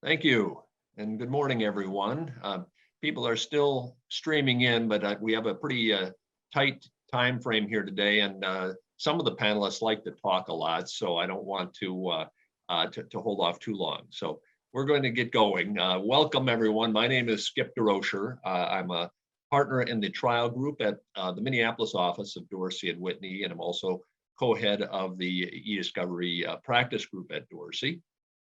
Thank you, and good morning, everyone. People are still streaming in, but we have a pretty tight time frame here today, and some of the panelists like to talk a lot, so I don't want to hold off too long. So we're going to get going. Welcome, everyone. My name is Skip DeRocher. I'm a partner in the trial group at the Minneapolis office of Dorsey and Whitney, and I'm also co-head of the eDiscovery practice group at Dorsey.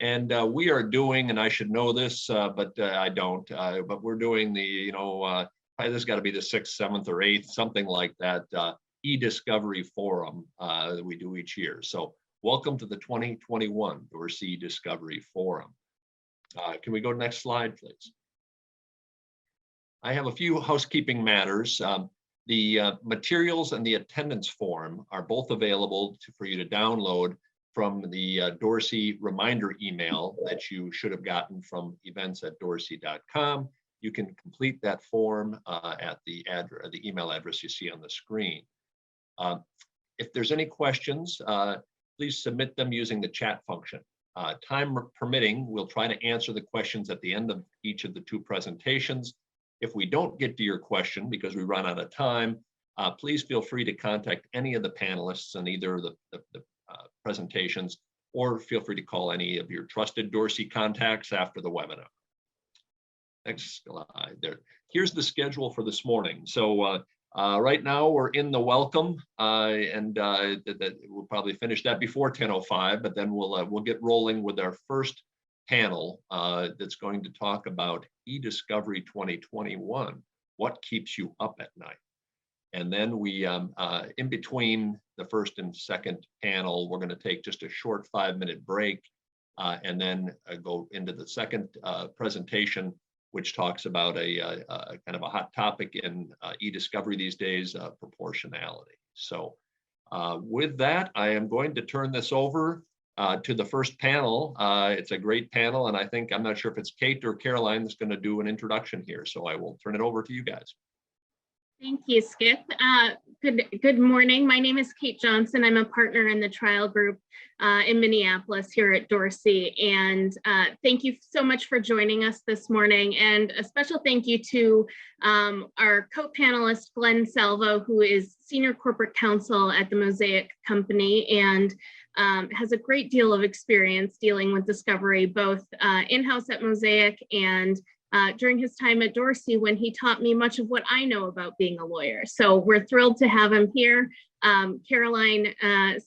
And we are doing, and I should know this, but I don't, but we're doing the, probably this has got to be the 6th, 7th, or 8th, something like that, eDiscovery forum that we do each year. So welcome to the 2021 Dorsey eDiscovery forum. Can we go to next slide, please? I have a few housekeeping matters. The materials and the attendance form are both available for you to download from the Dorsey reminder email that you should have gotten from events@dorsey.com. You can complete that form at the email address you see on the screen. If there's any questions, please submit them using the chat function. Time permitting, we'll try to answer the questions at the end of each of the two presentations. If we don't get to your question because we run out of time, please feel free to contact any of the panelists in either the presentations, or feel free to call any of your trusted Dorsey contacts after the webinar. Next slide there. Here's the schedule for this morning. So right now we're in the welcome, and we'll probably finish that before 10:05, but then we'll get rolling with our first panel that's going to talk about eDiscovery 2021, what keeps you up at night. And then we, in between the first and second panel, we're going to take just a short 5-minute break and then go into the second presentation, which talks about a kind of a hot topic in eDiscovery these days, proportionality. So with that, I am going to turn this over to the first panel. It's a great panel, and I think, I'm not sure if it's Kate or Caroline that's going to do an introduction here. So I will turn it over to you guys. Thank you, Skip. Good morning. My name is Kate Johnson. I'm a partner in the trial group in Minneapolis here at Dorsey. And thank you so much for joining us this morning. And a special thank you to our co-panelist, Glenn Salvo, who is Senior Corporate Counsel at the Mosaic company and has a great deal of experience dealing with discovery, both in-house at Mosaic and during his time at Dorsey, when he taught me much of what I know about being a lawyer. So we're thrilled to have him here. Caroline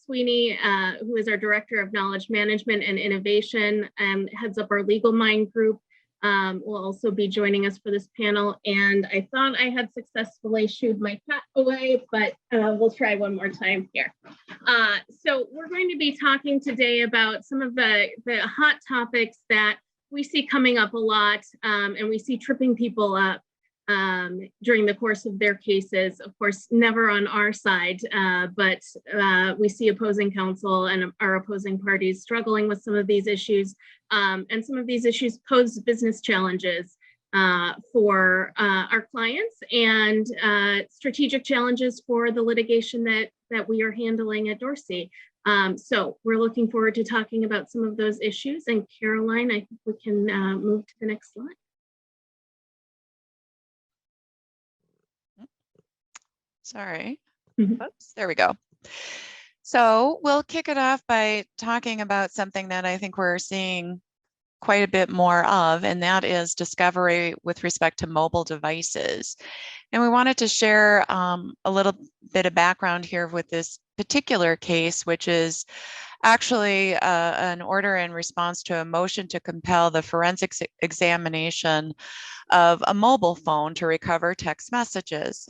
Sweeney, who is our Director of Knowledge Management and Innovation and heads up our Legal Mind group, will also be joining us for this panel. And I thought I had successfully shooed my cat away, but we'll try one more time here. So we're going to be talking today about some of the hot topics that we see coming up a lot, and we see tripping people up during the course of their cases. Of course, never on our side, but we see opposing counsel and our opposing parties struggling with some of these issues, and some of these issues pose business challenges for our clients and strategic challenges for the litigation that we are handling at Dorsey. So we're looking forward to talking about some of those issues. And Caroline, I think we can move to the next slide. Sorry. Oops, there we go. So we'll kick it off by talking about something that I think we're seeing quite a bit more of, and that is discovery with respect to mobile devices. And we wanted to share a little bit of background here with this particular case, which is actually an order in response to a motion to compel the forensics examination of a mobile phone to recover text messages.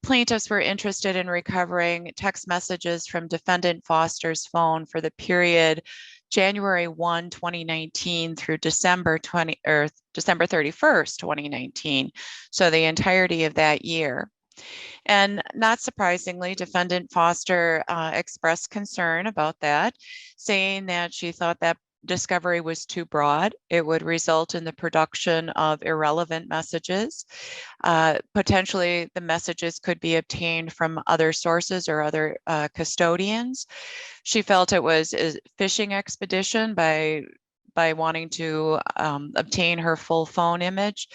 Plaintiffs were interested in recovering text messages from defendant Foster's phone for the period January 1, 2019 through December 31st, 2019. So the entirety of that year. And not surprisingly, defendant Foster expressed concern about that, saying that she thought that discovery was too broad. It would result in the production of irrelevant messages. Potentially, the messages could be obtained from other sources or other custodians. She felt it was a fishing expedition by by wanting to obtain her full phone image.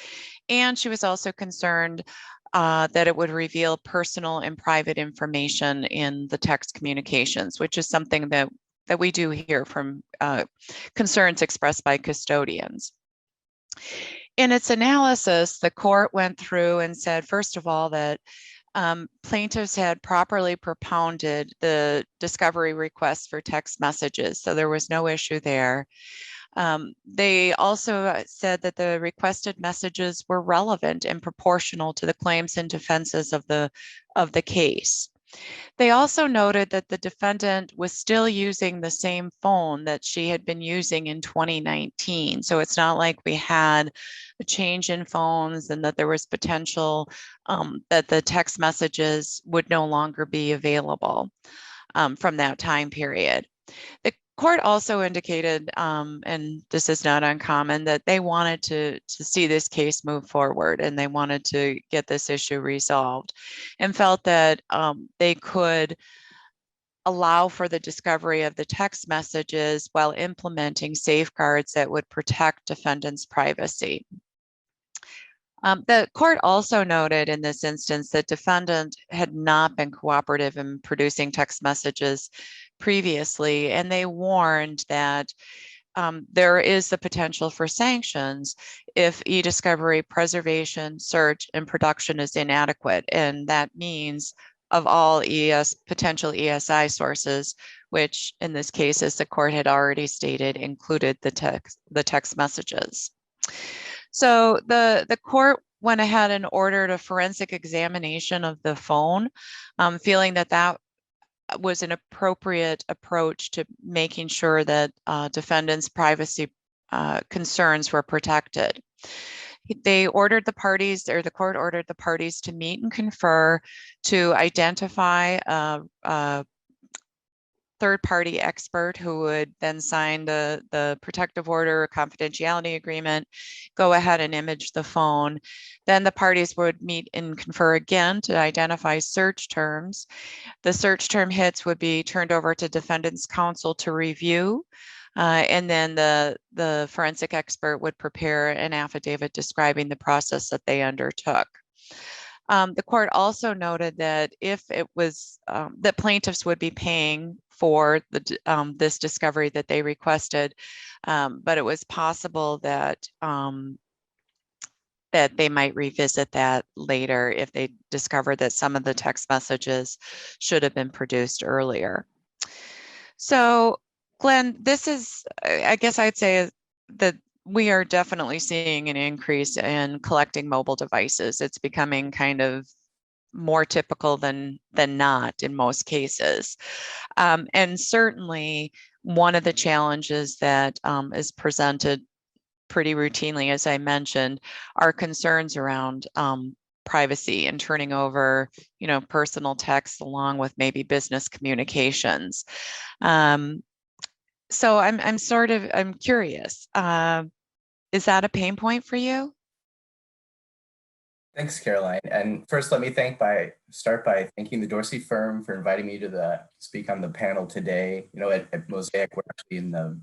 And she was also concerned that it would reveal personal and private information in the text communications, which is something that we do hear from concerns expressed by custodians. In its analysis, the court went through and said, first of all, that plaintiffs had properly propounded the discovery requests for text messages, so there was no issue there. They also said that the requested messages were relevant and proportional to the claims and defenses of the case. They also noted that the defendant was still using the same phone that she had been using in 2019. So it's not like we had a change in phones and that there was potential that the text messages would no longer be available from that time period. The court also indicated, and this is not uncommon, that they wanted to see this case move forward and they wanted to get this issue resolved, and felt that they could allow for the discovery of the text messages while implementing safeguards that would protect defendants' privacy. The court also noted in this instance that defendant had not been cooperative in producing text messages previously, and they warned that there is the potential for sanctions if e-discovery preservation, search, and production is inadequate. And that means of all potential ESI sources, which in this case, as the court had already stated, included the text messages. So the court went ahead and ordered a forensic examination of the phone, feeling that that was an appropriate approach to making sure that defendants' privacy concerns were protected. They ordered the parties, or the court ordered the parties, to meet and confer to identify a third-party expert who would then sign the protective order, confidentiality agreement, go ahead and image the phone. Then the parties would meet and confer again to identify search terms. The search term hits would be turned over to defendant's counsel to review. And then the forensic expert would prepare an affidavit describing the process that they undertook. The court also noted that if it was that plaintiffs would be paying for this discovery that they requested, but it was possible that that they might revisit that later if they discover that some of the text messages should have been produced earlier. So, Glenn, this is, I guess I'd say that we are definitely seeing an increase in collecting mobile devices. It's becoming kind of more typical than not in most cases. And certainly one of the challenges that is presented pretty routinely, as I mentioned, are concerns around privacy and turning over, personal texts along with maybe business communications. So I'm curious. Is that a pain point for you? Thanks, Caroline. And first, let me start by thanking the Dorsey firm for inviting me to speak on the panel today. At Mosaic, we're actually in the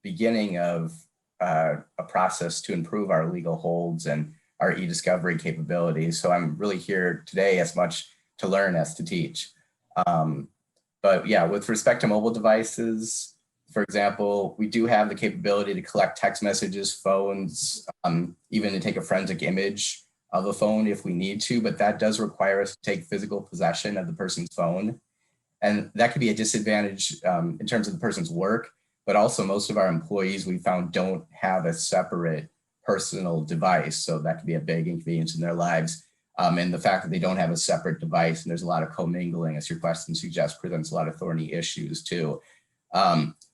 beginning of a process to improve our legal holds and our e-discovery capabilities. So I'm really here today as much to learn as to teach. But yeah, with respect to mobile devices, for example, we do have the capability to collect text messages, phones, even to take a forensic image of a phone if we need to, but that does require us to take physical possession of the person's phone. And that could be a disadvantage in terms of the person's work, but also most of our employees we found don't have a separate personal device. So that could be a big inconvenience in their lives. And the fact that they don't have a separate device and there's a lot of commingling, as your question suggests, presents a lot of thorny issues too.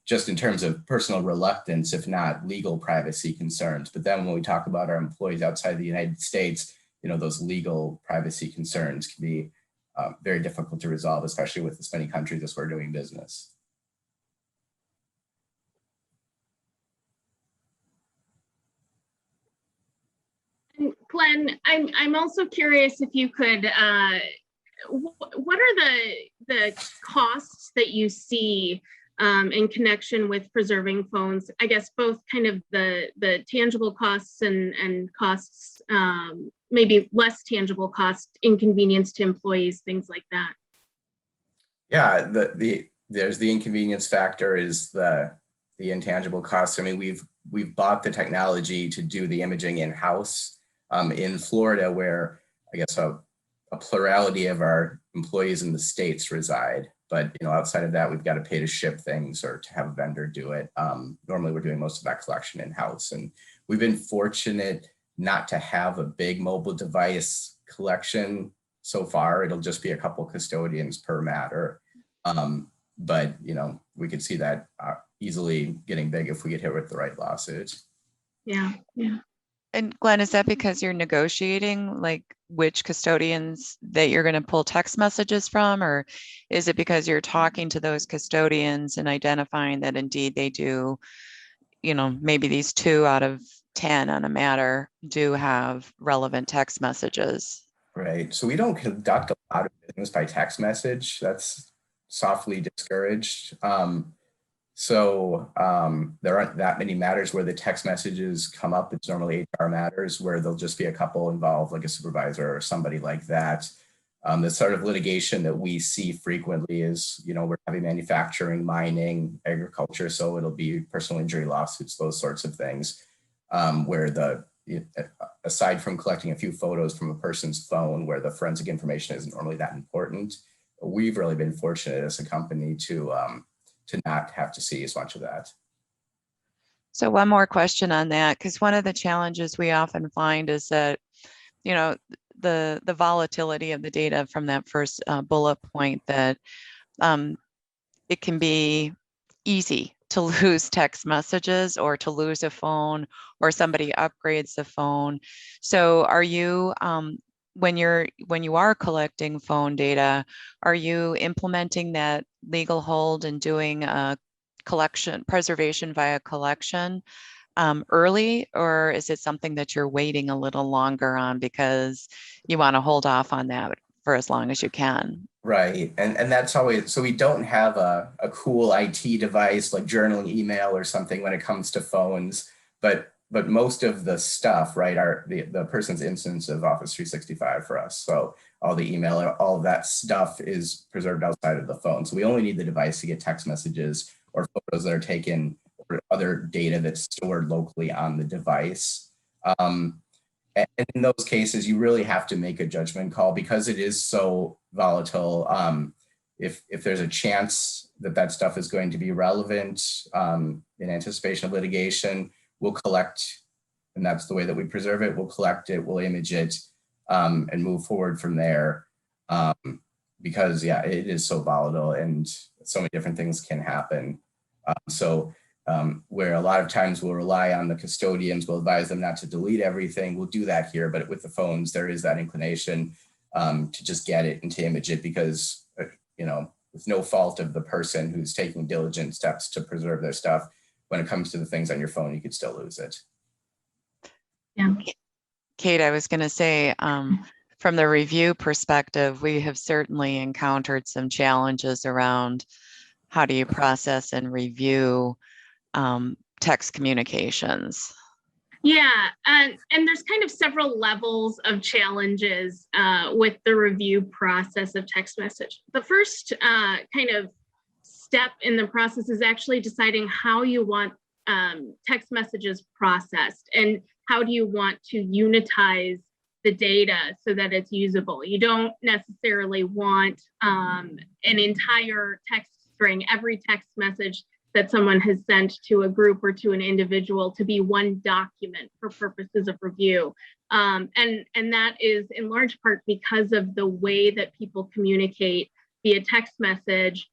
Just in terms of personal reluctance, if not legal privacy concerns. But then when we talk about our employees outside the United States, those legal privacy concerns can be very difficult to resolve, especially with as many countries as we're doing business. Glenn, I'm also curious if you could, what are the costs that you see in connection with preserving phones. I guess both kind of the tangible costs and costs, maybe less tangible cost, inconvenience to employees, things like that. Yeah, there's the inconvenience factor, is the intangible costs. I mean, we've bought the technology to do the imaging in-house in Florida, where I guess a plurality of our employees in the States reside. But outside of that, we've got to pay to ship things or to have a vendor do it. Normally, we're doing most of that collection in-house, and we've been fortunate not to have a big mobile device collection so far. It'll just be a couple custodians per matter. But we could see that easily getting big if we get hit with the right lawsuits. Yeah. And Glenn, is that because you're negotiating like which custodians that you're going to pull text messages from, or is it because you're talking to those custodians and identifying that indeed they do, maybe these 2 out of 10 on a matter do have relevant text messages? Right. So we don't conduct a lot of business by text message. That's softly discouraged. So there aren't that many matters where the text messages come up. It's normally HR matters where there'll just be a couple involved, like a supervisor or somebody like that. The sort of litigation that we see frequently is, we're having manufacturing, mining, agriculture. So it'll be personal injury lawsuits, those sorts of things, where aside from collecting a few photos from a person's phone, where the forensic information isn't normally that important, we've really been fortunate as a company to not have to see as much of that. So one more question on that, because one of the challenges we often find is that, the volatility of the data from that first bullet point, that it can be easy to lose text messages or to lose a phone, or somebody upgrades the phone. So are you, when you are collecting phone data, are you implementing that legal hold and doing a preservation via collection early, or is it something that you're waiting a little longer on because you want to hold off on that for as long as you can? Right. And that's always, so we don't have a cool IT device like journaling email or something when it comes to phones, but most of the stuff, right, are the person's instance of Office 365 for us. So all the email, all of that stuff is preserved outside of the phone. So we only need the device to get text messages or photos that are taken or other data that's stored locally on the device. And in those cases, you really have to make a judgment call because it is so volatile. If there's a chance that stuff is going to be relevant in anticipation of litigation, we'll collect, and that's the way that we preserve it. We'll collect it, we'll image it, and move forward from there. Because it is so volatile and so many different things can happen. Where a lot of times we'll rely on the custodians, we'll advise them not to delete everything. We'll do that here, but with the phones, there is that inclination to just get it and to image it because, it's no fault of the person who's taking diligent steps to preserve their stuff. When it comes to the things on your phone, you could still lose it. Yeah. Kate, I was going to say, from the review perspective, we have certainly encountered some challenges around how do you process and review text communications. Yeah, and there's kind of several levels of challenges with the review process of text message. The first kind of step in the process is actually deciding how you want text messages processed and how do you want to unitize the data so that it's usable. You don't necessarily want an entire text string, every text message that someone has sent to a group or to an individual to be one document for purposes of review. And that is in large part because of the way that people communicate via text message,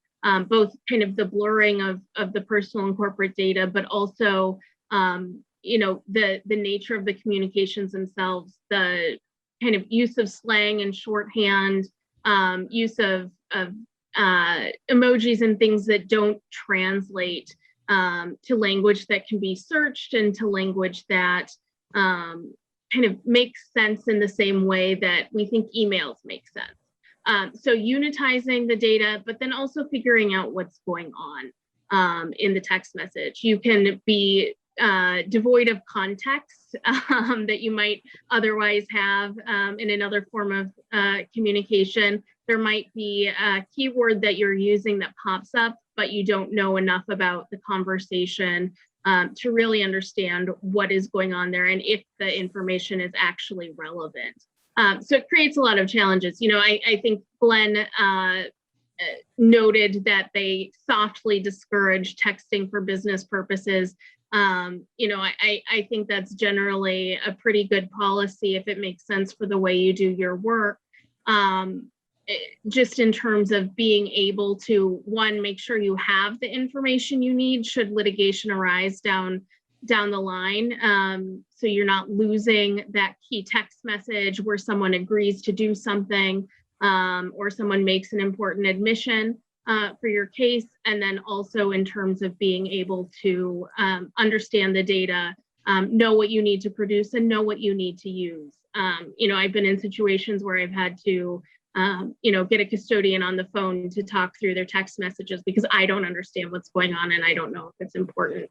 both kind of the blurring of the personal and corporate data, but also, the nature of the communications themselves, the kind of use of slang and shorthand, use of emojis and things that don't translate to language that can be searched and to language that kind of makes sense in the same way that we think emails make sense. So unitizing the data, but then also figuring out what's going on. in the text message. You can be devoid of context that you might otherwise have in another form of communication. There might be a keyword that you're using that pops up, but you don't know enough about the conversation to really understand what is going on there and if the information is actually relevant. So it creates a lot of challenges. You know, I think Glenn noted that they softly discourage texting for business purposes. You know, I think that's generally a pretty good policy if it makes sense for the way you do your work. Just in terms of being able to, one, make sure you have the information you need should litigation arise down the line. So you're not losing that key text message where someone agrees to do something or someone makes an important admission for your case. And then also in terms of being able to understand the data, know what you need to produce and know what you need to use. You know, I've been in situations where I've had to you know, get a custodian on the phone to talk through their text messages because I don't understand what's going on and I don't know if it's important.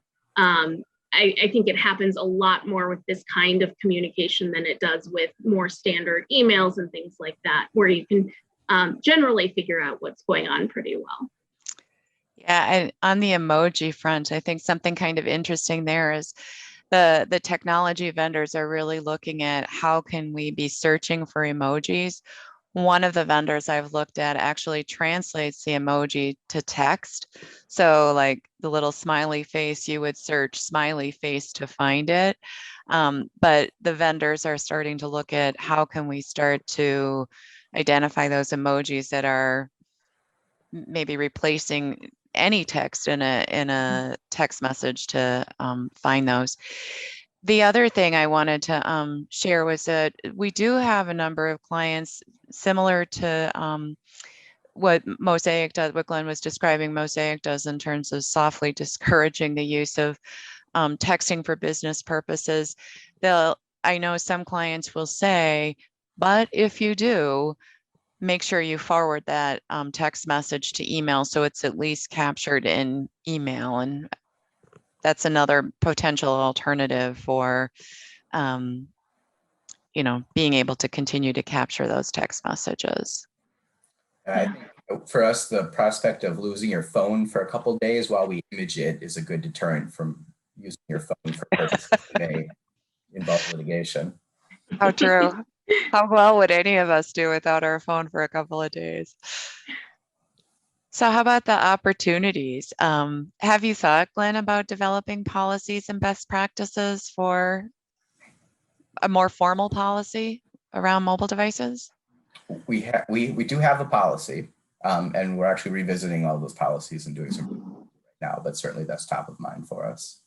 I think it happens a lot more with this kind of communication than it does with more standard emails and things like that, where you can generally figure out what's going on pretty well. Yeah, and on the emoji front, I think something kind of interesting there is the technology vendors are really looking at how can we be searching for emojis. One of the vendors I've looked at actually translates the emoji to text. So like the little smiley face, you would search smiley face to find it. But the vendors are starting to look at how can we start to identify those emojis that are maybe replacing any text in a text message to find those. The other thing I wanted to share was that we do have a number of clients similar to what Mosaic does, what Glenn was describing Mosaic does in terms of softly discouraging the use of texting for business purposes. I know some clients will say, but if you do, make sure you forward that text message to email so it's at least captured in email. And that's another potential alternative for, you know, being able to continue to capture those text messages. I think for us, the prospect of losing your phone for a couple of days while we image it is a good deterrent from using your phone for purposes that may involve litigation. How true. How well would any of us do without our phone for a couple of days? So how about the opportunities? Have you thought, Glenn, about developing policies and best practices for a more formal policy around mobile devices? We do have a policy, and we're actually revisiting all those policies and doing some right now, but certainly that's top of mind for us.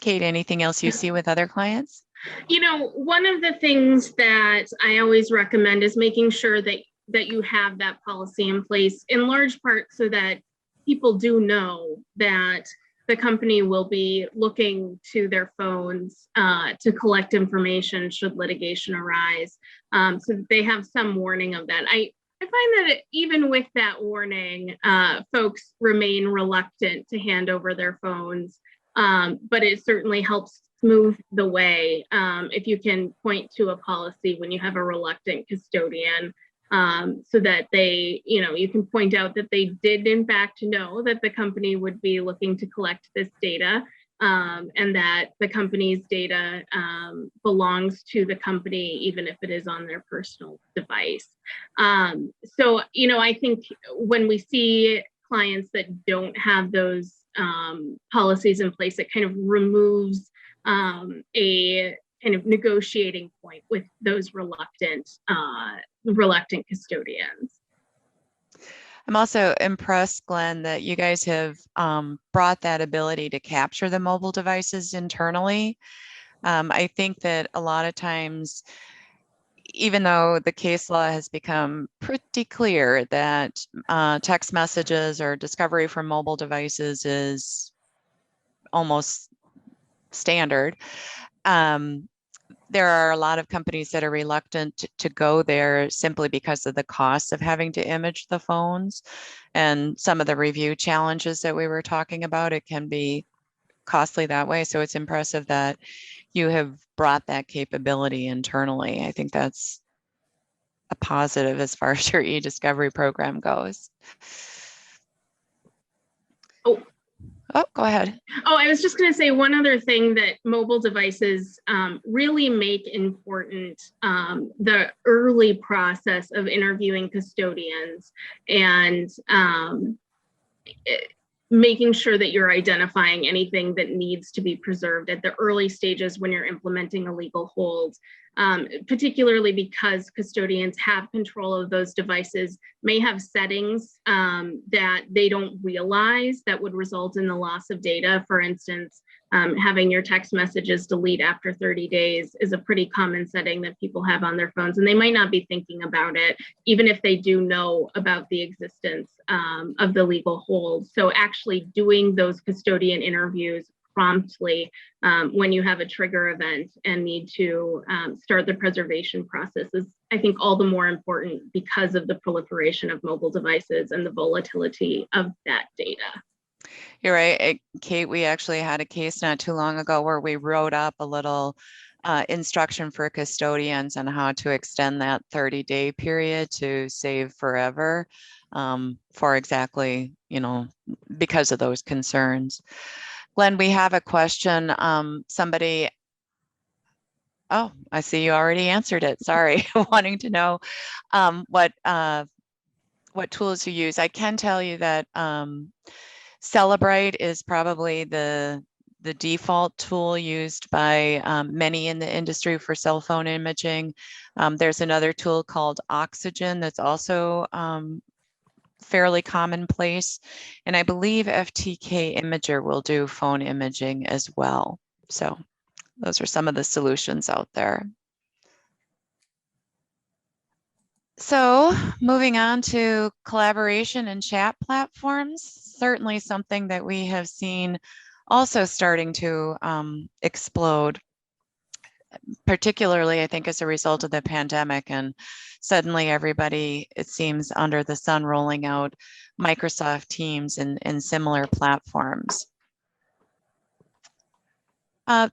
Kate, anything else you see with other clients? You know, one of the things that I always recommend is making sure that you have that policy in place, in large part so that people do know that the company will be looking to their phones to collect information should litigation arise, so that they have some warning of that. I find that even with that warning, folks remain reluctant to hand over their phones, but it certainly helps smooth the way if you can point to a policy when you have a reluctant custodian, so that they, you know, you can point out that they did in fact know that the company would be looking to collect this data, and that the company's data belongs to the company, even if it is on their personal device. So, you know, I think when we see clients that don't have those policies in place, it kind of removes a kind of negotiating point with those reluctant custodians. I'm also impressed, Glenn, that you guys have brought that ability to capture the mobile devices internally. I think that a lot of times, even though the case law has become pretty clear that text messages or discovery from mobile devices is almost standard, there are a lot of companies that are reluctant to go there simply because of the cost of having to image the phones and some of the review challenges that we were talking about. It can be costly that way. So it's impressive that you have brought that capability internally. I think that's a positive as far as your e-discovery program goes. Oh, go ahead. Oh, I was just going to say one other thing that mobile devices really make important, the early process of interviewing custodians and making sure that you're identifying anything that needs to be preserved at the early stages when you're implementing a legal hold. Particularly because custodians have control of those devices, may have settings that they don't realize that would result in the loss of data. For instance, having your text messages delete after 30 days is a pretty common setting that people have on their phones, and they might not be thinking about it, even if they do know about the existence of the legal hold. So actually doing those custodian interviews promptly when you have a trigger event and need to start the preservation process is, I think, all the more important because of the proliferation of mobile devices and the volatility of that data. You're right, Kate. We actually had a case not too long ago where we wrote up a little instruction for custodians on how to extend that 30-day period to save forever for exactly, because of those concerns. Glenn, we have a question. Somebody, oh, I see you already answered it. Sorry, wanting to know what tools you use. I can tell you that Celebrite is probably the default tool used by many in the industry for cell phone imaging. There's another tool called Oxygen that's also fairly commonplace. And I believe FTK Imager will do phone imaging as well. So those are some of the solutions out there. So moving on to collaboration and chat platforms, certainly something that we have seen also starting to explode, particularly I think as a result of the pandemic, and suddenly everybody, it seems, under the sun rolling out Microsoft Teams and similar platforms.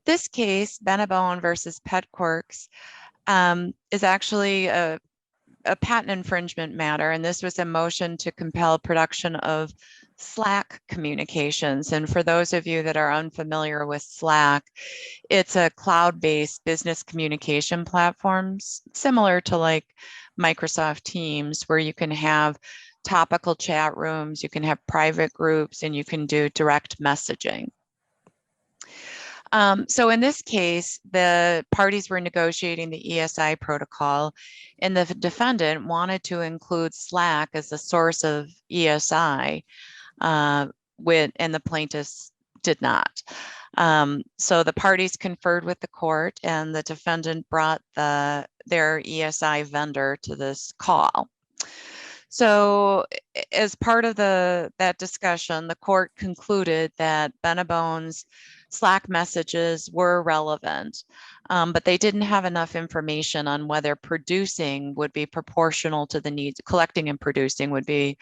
This case, Benabone versus PetQuirks, is actually a patent infringement matter, and this was a motion to compel production of Slack communications. And for those of you that are unfamiliar with Slack, it's a cloud-based business communication platform similar to like Microsoft Teams, where you can have topical chat rooms, you can have private groups, and you can do direct messaging. So in this case, the parties were negotiating the ESI protocol, and the defendant wanted to include Slack as a source of ESI, and the plaintiffs did not. So the parties conferred with the court, and the defendant brought their ESI vendor to this call. So as part of that discussion, the court concluded that Benabone's Slack messages were relevant, but they didn't have enough information on whether producing would be proportional to the needs, collecting and producing would be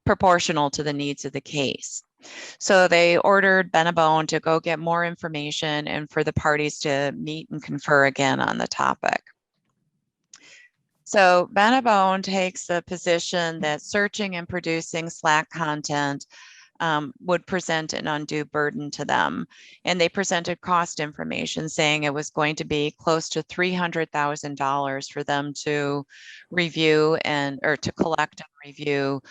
proportional to the needs of the case. So they ordered Benabone to go get more information and for the parties to meet and confer again on the topic. So Benabone takes the position that searching and producing Slack content would present an undue burden to them. And they presented cost information saying it was going to be close to $300,000 for them to review or to collect and review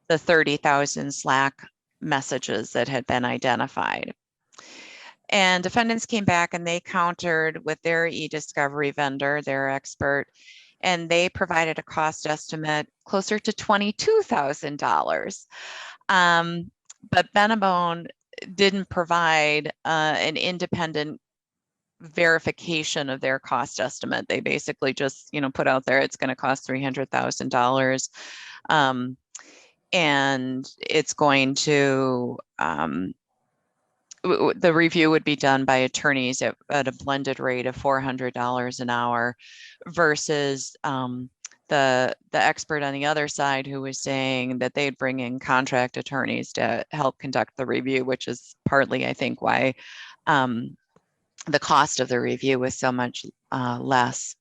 the 30,000 Slack messages that had been identified. And defendants came back and they countered with their e-discovery vendor, their expert, and they provided a cost estimate closer to $22,000. But Benabone didn't provide an independent verification of their cost estimate. They basically just, put out there, it's going to cost $300,000. And it's going to, the review would be done by attorneys at a blended rate of $400 an hour versus the expert on the other side who was saying that they'd bring in contract attorneys to help conduct the review, which is partly, I think, why the cost of the review was so much less.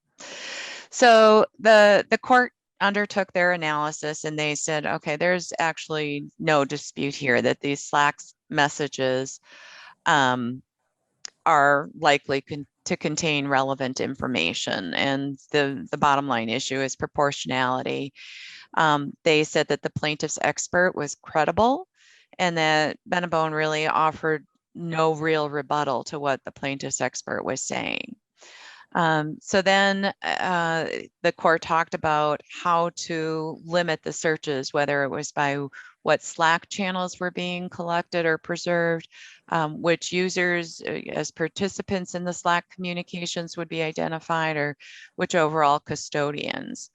So the court undertook their analysis and they said, okay, there's actually no dispute here that these Slack messages are likely to contain relevant information. And the bottom line issue is proportionality. They said that the plaintiff's expert was credible and that Benebone really offered no real rebuttal to what the plaintiff's expert was saying. So then the court talked about how to limit the searches, whether it was by what Slack channels were being collected or preserved, which users as participants in the Slack communications would be identified, or which overall custodians.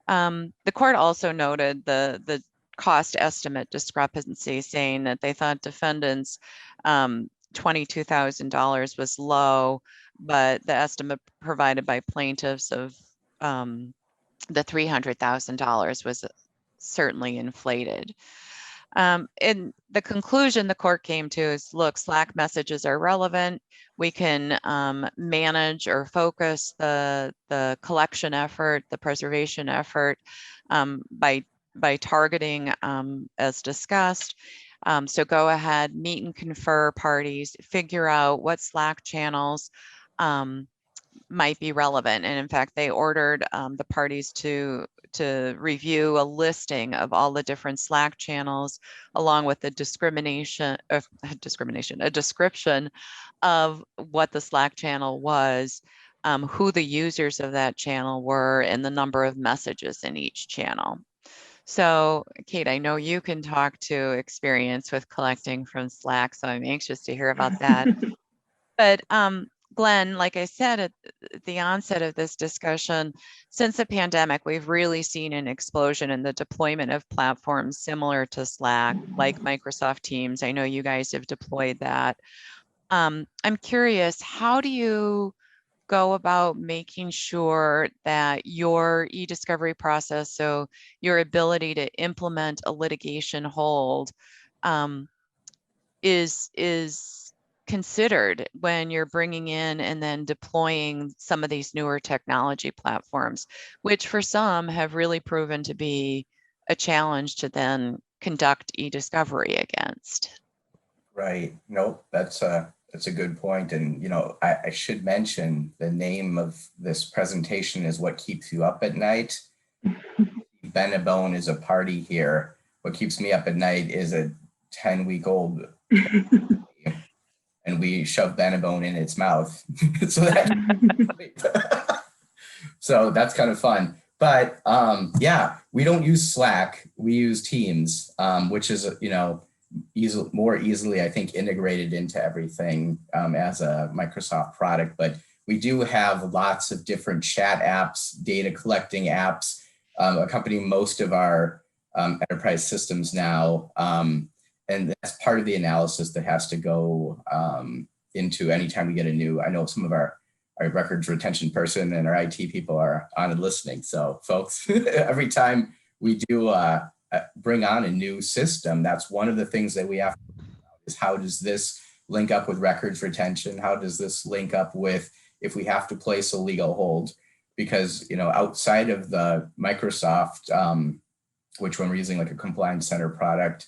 The court also noted the cost estimate discrepancy, saying that they thought defendants' $22,000 was low, but the estimate provided by plaintiffs of the $300,000 was certainly inflated. And the conclusion the court came to is, look, Slack messages are relevant. We can manage or focus the collection effort, the preservation effort by targeting as discussed. So go ahead, meet and confer parties, figure out what Slack channels might be relevant. And in fact, they ordered the parties to review a listing of all the different Slack channels, along with a description of what the Slack channel was, who the users of that channel were, and the number of messages in each channel. So, Kate, I know you can talk to experience with collecting from Slack, so I'm anxious to hear about that. But Glenn, like I said at the onset of this discussion, since the pandemic, we've really seen an explosion in the deployment of platforms similar to Slack, like Microsoft Teams. I know you guys have deployed that. I'm curious, how do you go about making sure that your e-discovery process, so your ability to implement a litigation hold, is considered when you're bringing in and then deploying some of these newer technology platforms, which for some have really proven to be a challenge to then conduct e-discovery against? Right. Nope. That's a good point. And, you know, I should mention the name of this presentation is What Keeps You Up at Night. Benebone is a party here. What keeps me up at night is a 10-week-old and we shove Benebone in its mouth. So that's kind of fun. But yeah, we don't use Slack. We use Teams, which is, you know, more easily, I think, integrated into everything as a Microsoft product. But we do have lots of different chat apps, data collecting apps, accompanying most of our enterprise systems now. And that's part of the analysis that has to go into anytime we get a new, I know some of our records retention person and our IT people are on and listening. So folks, every time we do bring on a new system, that's one of the things that we have to think about is how does this link up with records retention? How does this link up with if we have to place a legal hold? Because, you know, outside of the Microsoft, which when we're using like a compliance center product,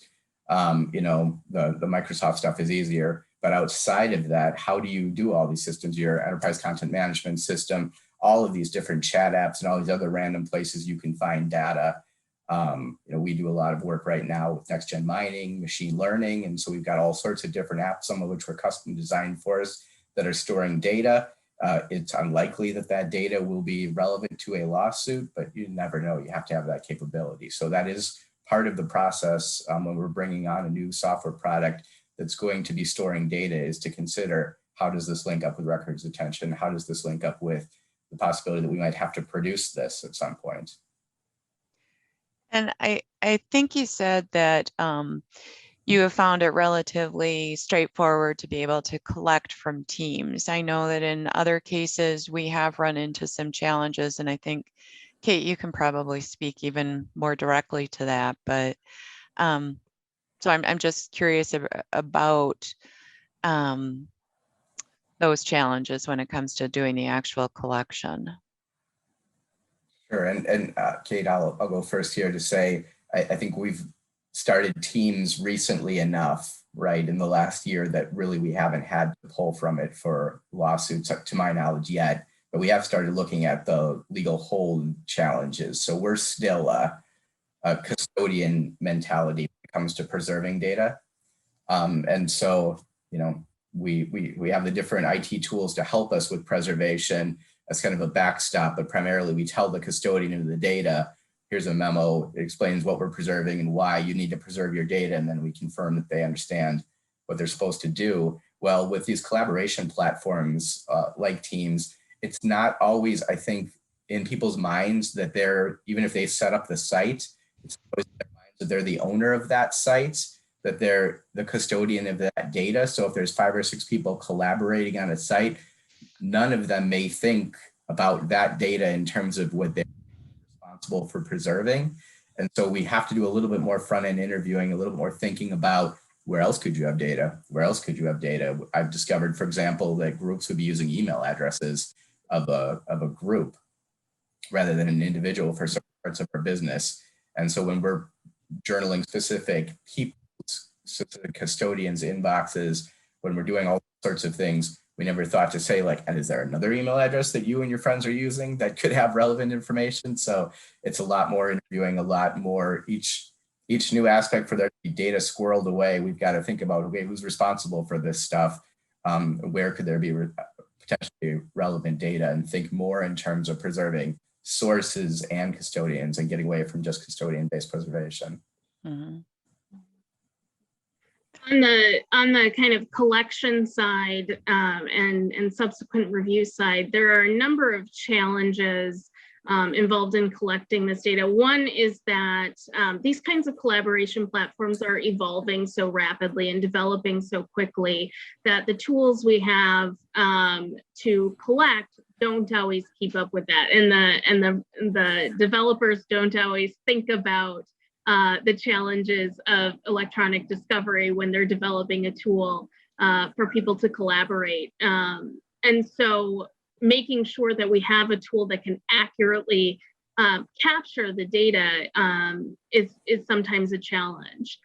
you know, the Microsoft stuff is easier, but outside of that, how do you do all these systems, your enterprise content management system, all of these different chat apps and all these other random places you can find data. You know, we do a lot of work right now with next gen mining, machine learning. And so we've got all sorts of different apps, some of which were custom designed for us that are storing data. It's unlikely that that data will be relevant to a lawsuit, but you never know. You have to have that capability. So that is part of the process when we're bringing on a new software product that's going to be storing data, is to consider how does this link up with records retention? How does this link up with the possibility that we might have to produce this at some point? And I think you said that you have found it relatively straightforward to be able to collect from teams. I know that in other cases, we have run into some challenges, and I think, Kate, you can probably speak even more directly to that. But so I'm just curious about those challenges when it comes to doing the actual collection. Sure, and Kate, I'll go first here to say, I think we've started teams recently enough, right, in the last year that really we haven't had to pull from it for lawsuits, to my knowledge, yet. But we have started looking at the legal hold challenges. So we're still a custodian mentality when it comes to preserving data. And so, you know, we have the different IT tools to help us with preservation as kind of a backstop, but primarily we tell the custodian of the data, here's a memo, it explains what we're preserving and why you need to preserve your data, and then we confirm that they understand what they're supposed to do. Well, with these collaboration platforms like Teams, it's not always, I think, in people's minds that they're, even if they set up the site, it's always in their minds that they're the owner of that site, that they're the custodian of that data. So if there's 5 or 6 people collaborating on a site, none of them may think about that data in terms of what they're responsible for preserving. And so we have to do a little bit more front-end interviewing, a little bit more thinking about where else could you have data? Where else could you have data? I've discovered, for example, that groups would be using email addresses of a group rather than an individual for certain parts of our business. And so when we're journaling specific custodians' inboxes, when we're doing all sorts of things, we never thought to say, like, and is there another email address that you and your friends are using that could have relevant information? So it's a lot more interviewing, a lot more each new aspect for there to be data squirreled away. We've got to think about, okay, who's responsible for this stuff? Where could there be potentially relevant data, and think more in terms of preserving sources and custodians and getting away from just custodian-based preservation. Mm-hmm. On the kind of collection side and subsequent review side, there are a number of challenges involved in collecting this data. One is that these kinds of collaboration platforms are evolving so rapidly and developing so quickly that the tools we have to collect don't always keep up with that, and the developers don't always think about the challenges of electronic discovery when they're developing a tool for people to collaborate. And so making sure that we have a tool that can accurately capture the data is sometimes a challenge.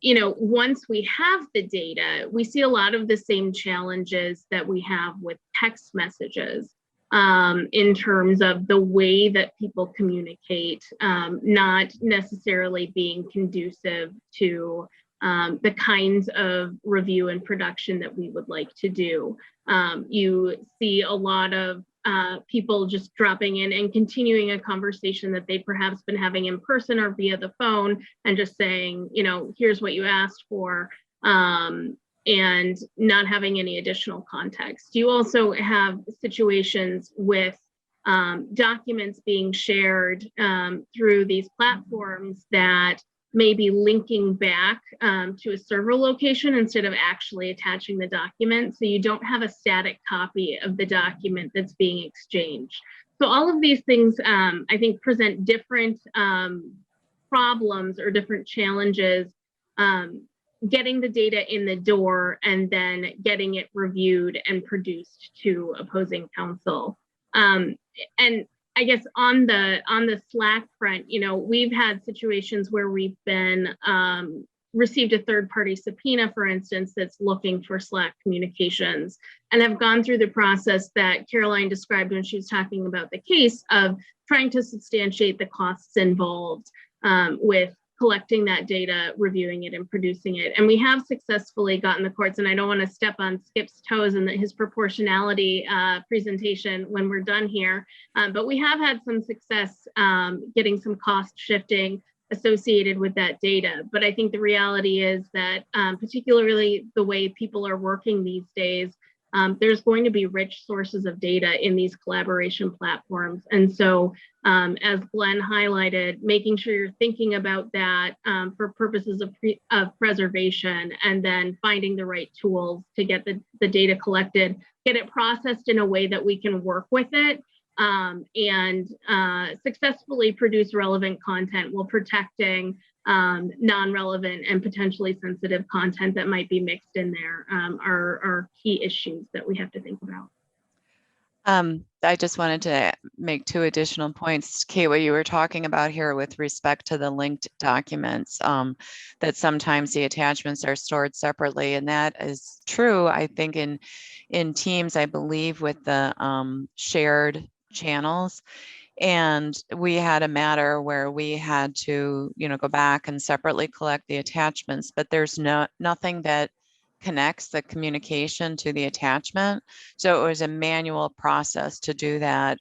You know, once we have the data, we see a lot of the same challenges that we have with text messages. In terms of the way that people communicate, not necessarily being conducive to the kinds of review and production that we would like to do. You see a lot of people just dropping in and continuing a conversation that they'd perhaps been having in person or via the phone, and just saying, you know, here's what you asked for. And not having any additional context. You also have situations with documents being shared through these platforms that may be linking back to a server location instead of actually attaching the document. So you don't have a static copy of the document that's being exchanged. So all of these things, I think, present different problems or different challenges getting the data in the door and then getting it reviewed and produced to opposing counsel. And I guess on the Slack front, you know, we've had situations where we've been received a third-party subpoena, for instance, that's looking for Slack communications, and have gone through the process that Caroline described when she was talking about the case of trying to substantiate the costs involved with collecting that data, reviewing it, and producing it. And we have successfully gotten the courts, and I don't want to step on Skip's toes in his proportionality presentation when we're done here, but we have had some success getting some cost shifting associated with that data. But I think the reality is that particularly the way people are working these days, there's going to be rich sources of data in these collaboration platforms. And so as Glenn highlighted, making sure you're thinking about that for purposes of preservation, and then finding the right tools to get the data collected, get it processed in a way that we can work with it, and successfully produce relevant content while protecting non-relevant and potentially sensitive content that might be mixed in there are key issues that we have to think about. I just wanted to make two additional points, Kate, what you were talking about here with respect to the linked documents, that sometimes the attachments are stored separately, and that is true, I think, in Teams, I believe, with the shared channels. And we had a matter where we had to, go back and separately collect the attachments, but there's nothing that connects the communication to the attachment. So it was a manual process to do that,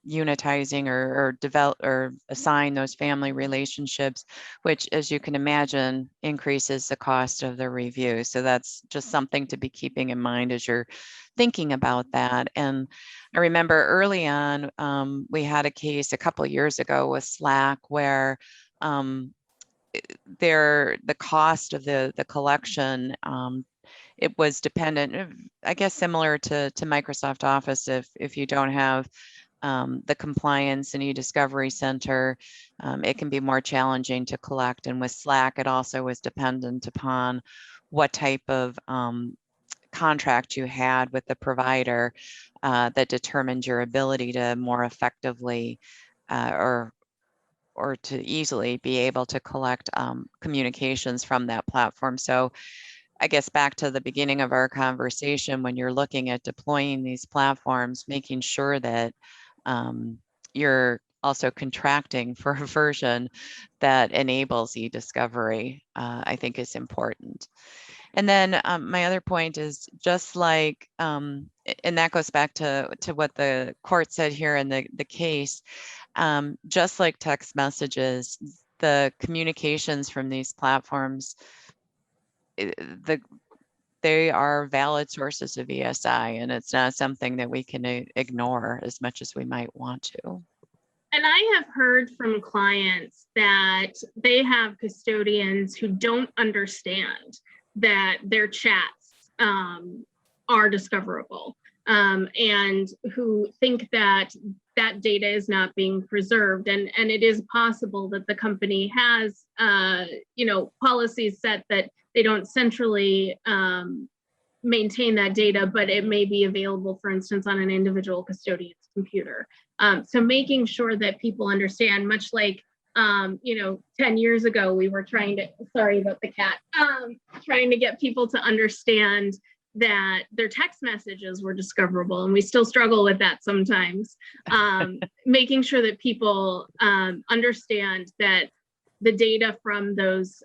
unitizing or develop or assign those family relationships, which, as you can imagine, increases the cost of the review. So that's just something to be keeping in mind as you're thinking about that. And I remember early on, we had a case a couple of years ago with Slack where the cost of the collection, it was dependent, I guess, similar to Microsoft Office. If you don't have the compliance and e-discovery center, it can be more challenging to collect. And with Slack, it also was dependent upon what type of contract you had with the provider that determined your ability to more effectively or to easily be able to collect communications from that platform. So I guess back to the beginning of our conversation, when you're looking at deploying these platforms, making sure that you're also contracting for a version that enables e-discovery, I think is important. And then my other point is just like, and that goes back to what the court said here in the case, just like text messages, the communications from these platforms, they are valid sources of ESI, and it's not something that we can ignore as much as we might want to. And I have heard from clients that they have custodians who don't understand that their chats are discoverable, and who think that data is not being preserved. And it is possible that the company has, policies set that they don't centrally maintain that data, but it may be available, for instance, on an individual custodian's computer. So making sure that people understand, much like 10 years ago, we were trying to, sorry about the cat, trying to get people to understand that their text messages were discoverable, and we still struggle with that sometimes. Making sure that people understand that the data from those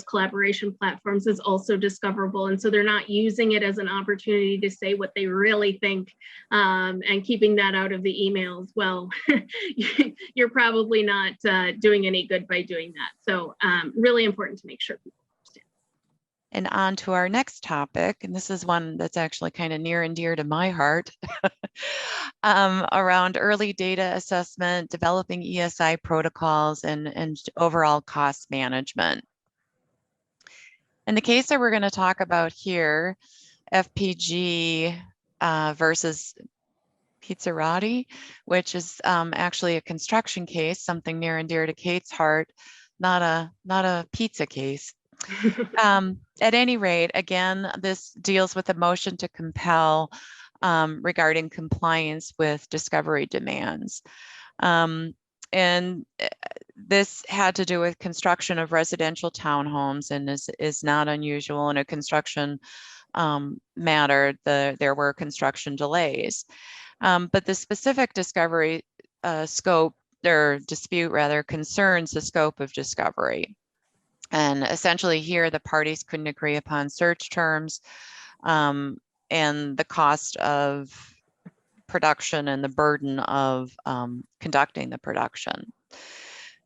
collaboration platforms is also discoverable, and so they're not using it as an opportunity to say what they really think, and keeping that out of the emails. Well, you're probably not doing any good by doing that. So really important to make sure people understand. And on to our next topic, and this is one that's actually kind of near and dear to my heart, around early data assessment, developing ESI protocols, and overall cost management. In the case that we're going to talk about here, FPG versus Pizzerati, which is actually a construction case, something near and dear to Kate's heart, not a pizza case. At any rate, again, this deals with a motion to compel regarding compliance with discovery demands. And this had to do with construction of residential townhomes, and is not unusual in a construction matter. There were construction delays. But the specific discovery scope, or dispute rather, concerns the scope of discovery. And essentially here, the parties couldn't agree upon search terms and the cost of production and the burden of conducting the production.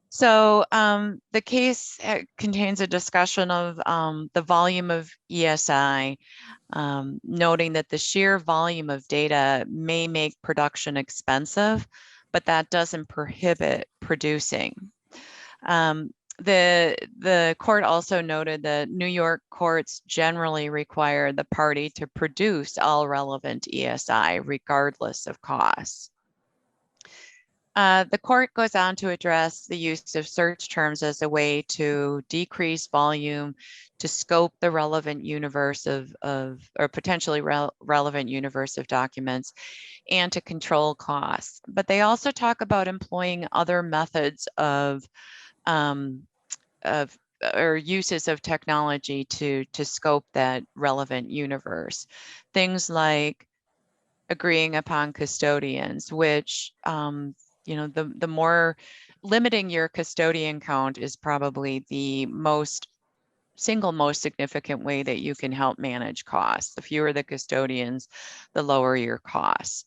So the case contains a discussion of the volume of ESI, noting that the sheer volume of data may make production expensive, but that doesn't prohibit producing. The court also noted that New York courts generally require the party to produce all relevant ESI regardless of costs. The court goes on to address the use of search terms as a way to decrease volume, to scope the relevant universe or potentially relevant universe of documents, and to control costs. But they also talk about employing other methods or uses of technology to scope that relevant universe. Things like agreeing upon custodians, which the more limiting your custodian count is probably the single most significant way that you can help manage costs. The fewer the custodians, the lower your costs.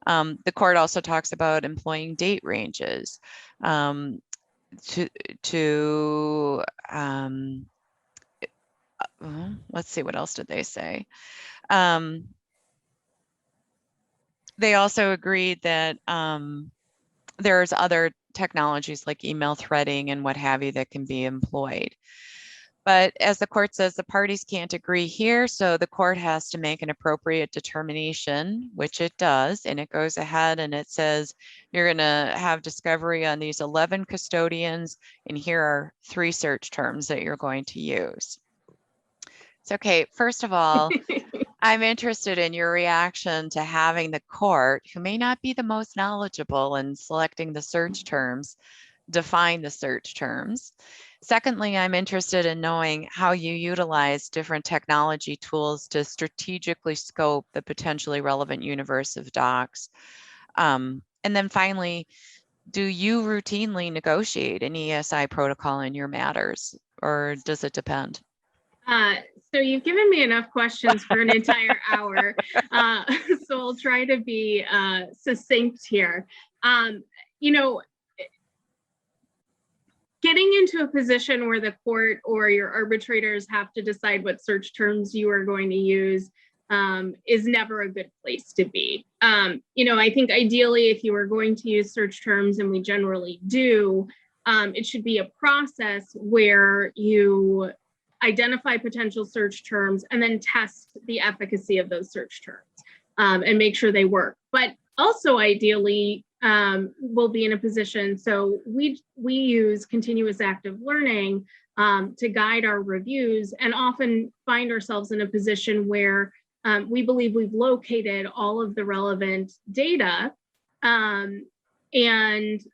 The court also talks about employing date ranges let's see, what else did they say? They also agreed that there's other technologies like email threading and what have you that can be employed. But as the court says, the parties can't agree here, so the court has to make an appropriate determination, which it does, and it goes ahead and it says, you're gonna have discovery on these 11 custodians, and here are 3 search terms that you're going to use. So, okay, first of all, I'm interested in your reaction to having the court, who may not be the most knowledgeable in selecting the search terms, define the search terms. Secondly, I'm interested in knowing how you utilize different technology tools to strategically scope the potentially relevant universe of docs. And then finally, do you routinely negotiate an ESI protocol in your matters, or does it depend? So you've given me enough questions for an entire hour, so I'll try to be succinct here. Getting into a position where the court or your arbitrators have to decide what search terms you are going to use is never a good place to be. I think ideally, if you are going to use search terms, and we generally do, it should be a process where you identify potential search terms and then test the efficacy of those search terms and make sure they work. But also ideally, we'll be in a position, so we use continuous active learning to guide our reviews, and often find ourselves in a position where we believe we've located all of the relevant data and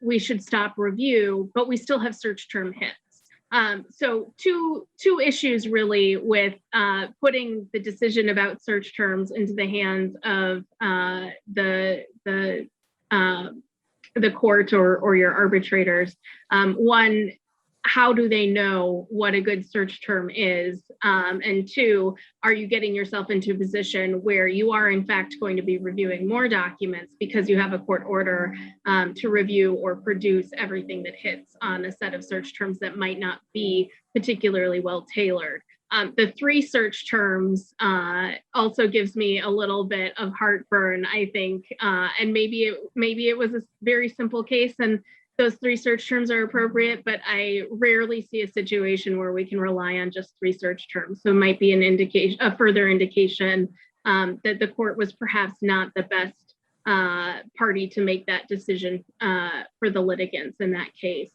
we should stop review, but we still have search term hits. So two issues really with putting the decision about search terms into the hands of the court or your arbitrators. One, how do they know what a good search term is? And 2, are you getting yourself into a position where you are in fact going to be reviewing more documents because you have a court order to review or produce everything that hits on a set of search terms that might not be particularly well tailored? The 3 search terms also gives me a little bit of heartburn, I think, and maybe it was a very simple case and those 3 search terms are appropriate, but I rarely see a situation where we can rely on just 3 search terms. So it might be a further indication that the court was perhaps not the best party to make that decision for the litigants in that case.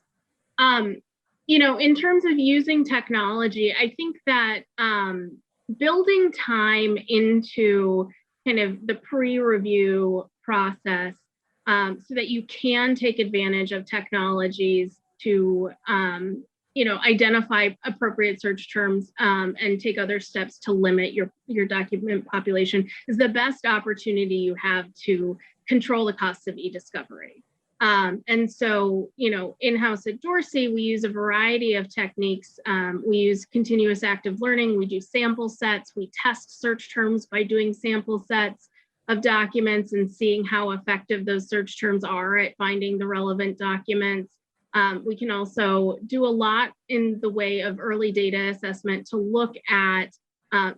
In terms of using technology, I think that building time into kind of the pre-review process so that you can take advantage of technologies to, identify appropriate search terms and take other steps to limit your document population is the best opportunity you have to control the costs of e-discovery. And so, in-house at Dorsey, we use a variety of techniques. We use continuous active learning. We do sample sets. We test search terms by doing sample sets of documents and seeing how effective those search terms are at finding the relevant documents. We can also do a lot in the way of early data assessment to look at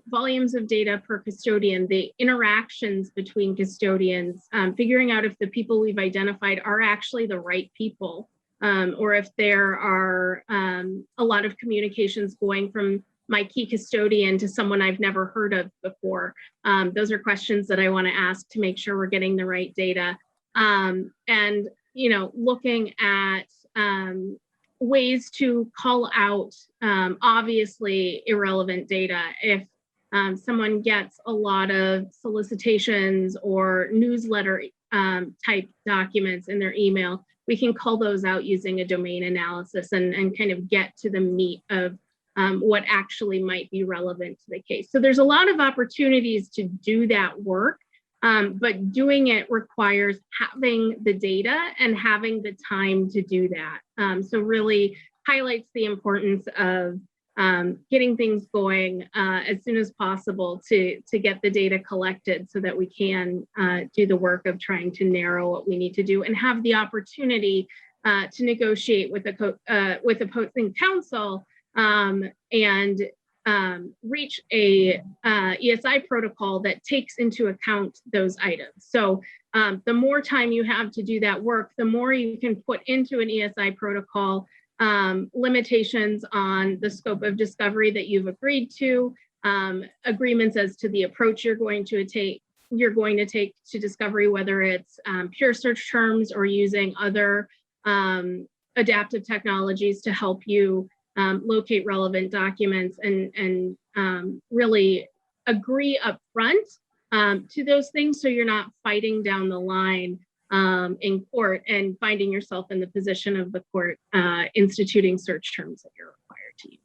volumes of data per custodian, the interactions between custodians, figuring out if the people we've identified are actually the right people, or if there are a lot of communications going from my key custodian to someone I've never heard of before. Those are questions that I want to ask to make sure we're getting the right data. And, you know, looking at ways to call out obviously irrelevant data. If someone gets a lot of solicitations or newsletter type documents in their email, we can call those out using a domain analysis and kind of get to the meat of what actually might be relevant to the case. So there's a lot of opportunities to do that work, but doing it requires having the data and having the time to do that. So really highlights the importance of getting things going as soon as possible to get the data collected so that we can do the work of trying to narrow what we need to do and have the opportunity to negotiate with opposing counsel and reach a ESI protocol that takes into account those items. So the more time you have to do that work, the more you can put into an ESI protocol limitations on the scope of discovery that you've agreed to, agreements as to the approach you're going to take to discovery, whether it's pure search terms or using other adaptive technologies to help you locate relevant documents and really agree up front to those things so you're not fighting down the line in court and finding yourself in the position of the court instituting search terms that you're required to use.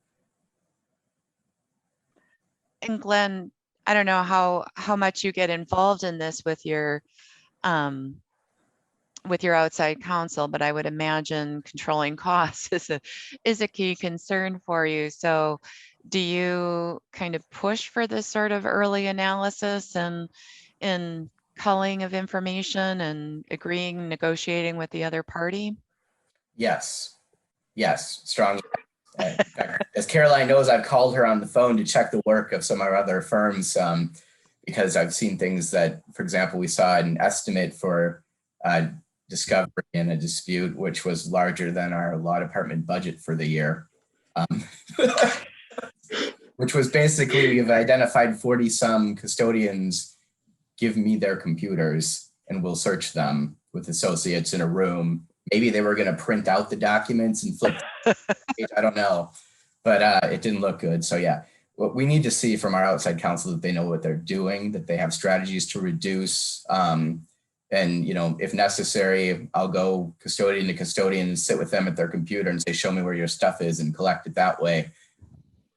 And Glenn, I don't know how much you get involved in this with your outside counsel, but I would imagine controlling costs is a key concern for you. So do you kind of push for this sort of early analysis and in culling of information and agreeing, negotiating with the other party? Yes, strongly. As Caroline knows, I've called her on the phone to check the work of some of our other firms because I've seen things that, for example, we saw an estimate for discovery in a dispute, which was larger than our law department budget for the year. Which was basically, we've identified 40 some custodians, give me their computers and we'll search them with associates in a room. Maybe they were going to print out the documents and flip the page, I don't know, but it didn't look good. So yeah, what we need to see from our outside counsel that they know what they're doing, that they have strategies to reduce. And, you know, if necessary, I'll go custodian to custodian and sit with them at their computer and say, show me where your stuff is and collect it that way.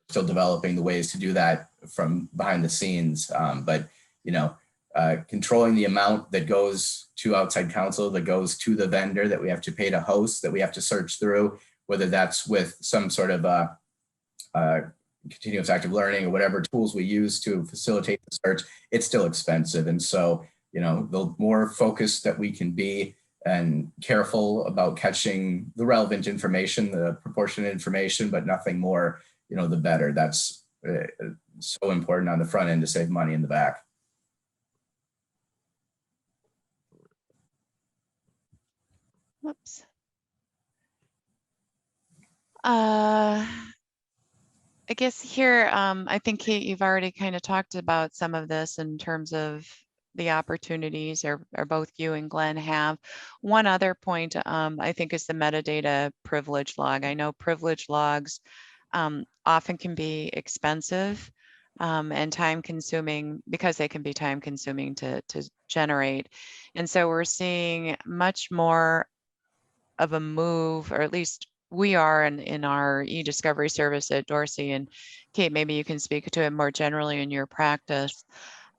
Still developing the ways to do that from behind the scenes. But, you know, controlling the amount that goes to outside counsel, that goes to the vendor that we have to pay to host, that we have to search through, whether that's with some sort of continuous active learning or whatever tools we use to facilitate the search, it's still expensive. And so, you know, the more focused that we can be and careful about catching the relevant information, the proportionate information, but nothing more, you know, the better. That's so important on the front end to save money in the back. Whoops. I guess here, I think Kate, you've already kind of talked about some of this in terms of the opportunities, or both you and Glenn have. One other point, I think, is the metadata privilege log. I know privilege logs often can be expensive and time consuming, because they can be time consuming to generate. And so we're seeing much more of a move, or at least we are in our e-discovery service at Dorsey, and Kate, maybe you can speak to it more generally in your practice,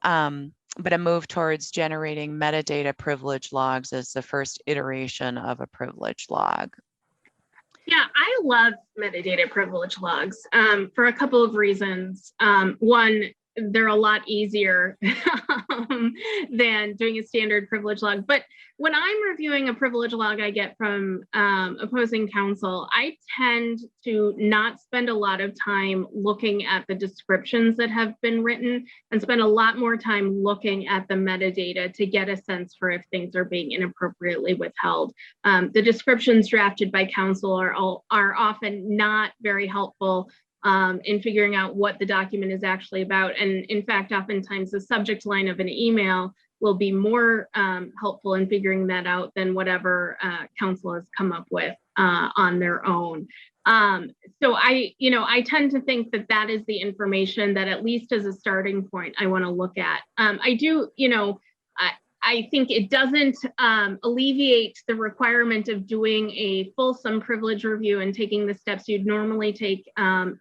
but a move towards generating metadata privilege logs as the first iteration of a privilege log. Yeah, I love metadata privilege logs for a couple of reasons. One, they're a lot easier than doing a standard privilege log. But when I'm reviewing a privilege log I get from opposing counsel, I tend to not spend a lot of time looking at the descriptions that have been written and spend a lot more time looking at the metadata to get a sense for if things are being inappropriately withheld. The descriptions drafted by counsel are often not very helpful in figuring out what the document is actually about. And in fact, oftentimes the subject line of an email will be more helpful in figuring that out than whatever counsel has come up with on their own. So I tend to think that that is the information that, at least as a starting point, I want to look at. I think it doesn't alleviate the requirement of doing a fulsome privilege review and taking the steps you'd normally take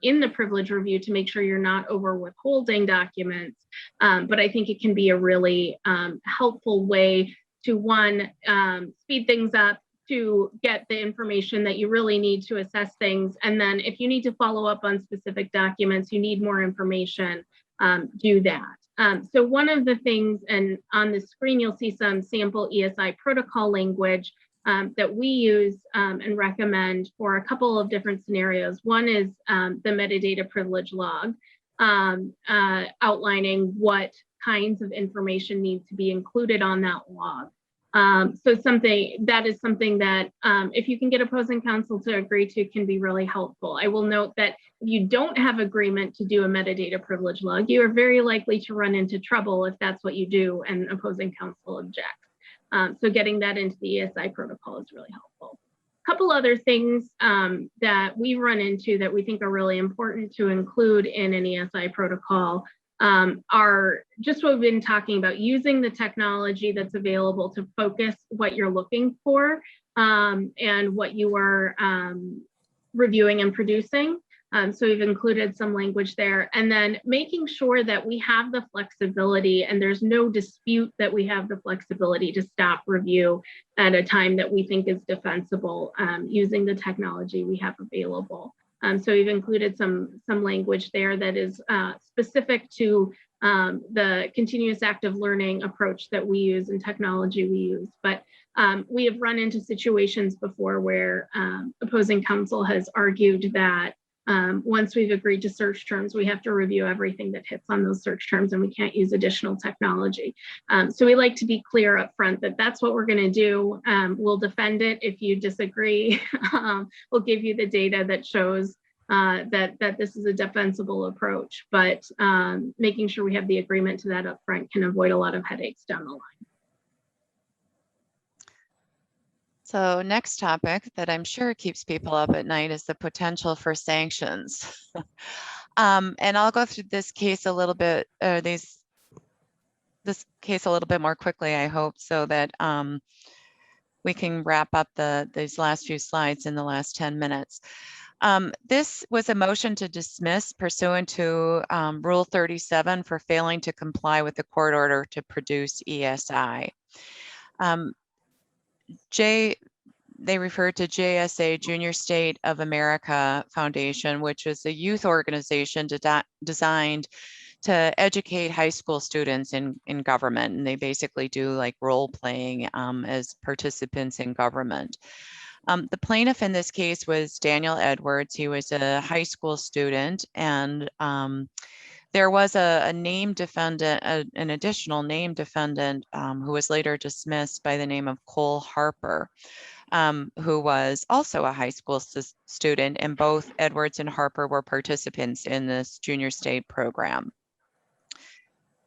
in the privilege review to make sure you're not over withholding documents. But I think it can be a really helpful way to, one, speed things up, to get the information that you really need to assess things. And then if you need to follow up on specific documents, you need more information, do that. So one of the things, and on the screen, you'll see some sample ESI protocol language that we use and recommend for a couple of different scenarios. One is the metadata privilege log, outlining what kinds of information need to be included on that log. So that is something that if you can get opposing counsel to agree to, can be really helpful. I will note that if you don't have agreement to do a metadata privilege log, you are very likely to run into trouble if that's what you do and opposing counsel objects. So getting that into the ESI protocol is really helpful. A couple other things that we run into that we think are really important to include in an ESI protocol are just what we've been talking about, using the technology that's available to focus what you're looking for and what you are reviewing and producing. So we've included some language there, and then making sure that we have the flexibility and there's no dispute that we have the flexibility to stop review at a time that we think is defensible using the technology we have available. So we've included some language there that is specific to the continuous active learning approach that we use and technology we use. But we have run into situations before where opposing counsel has argued that once we've agreed to search terms, we have to review everything that hits on those search terms and we can't use additional technology. So we like to be clear up front that that's what we're going to do. We'll defend it if you disagree. We'll give you the data that shows that this is a defensible approach, but making sure we have the agreement to that up front can avoid a lot of headaches down the line. So next topic that I'm sure keeps people up at night is the potential for sanctions. And I'll go through this case a little bit, this case a little bit more quickly, I hope, so that we can wrap up these last few slides in the last 10 minutes. This was a motion to dismiss pursuant to Rule 37 for failing to comply with the court order to produce ESI. They refer to JSA, Junior State of America Foundation, which is a youth organization designed to educate high school students in government. And they basically do like role playing as participants in government. The plaintiff in this case was Daniel Edwards. He was a high school student, and there was a named defendant, an additional named defendant who was later dismissed by the name of Cole Harper, who was also a high school student, and both Edwards and Harper were participants in this junior state program.